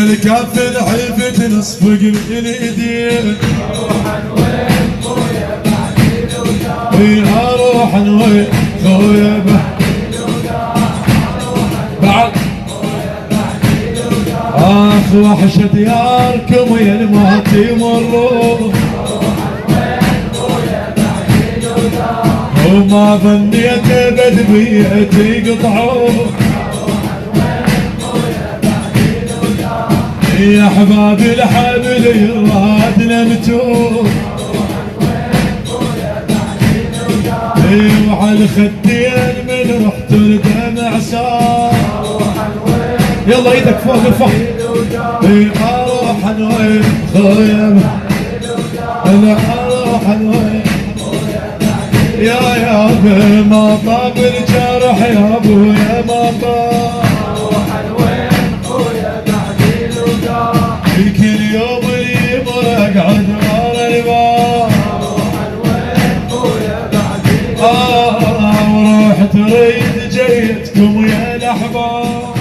الكف الحلفة نصفق من الايدين اروح وين خويا بعد اخ وحشة دياركم يا ما تمروا وما ظنيت بدبيتي قطعوا يا احبابي الحبل يراد نمتوا وعلى الخدين من رحت الدمع صار يلا ايدك فوق الفخ اروح وين خويا انا اروح وين يا ابو ما طاب الجرح يا ابو يا ما طاب كل يوم يمر اقعد ورا الباب ورحت اريد جيتكم يا الاحباب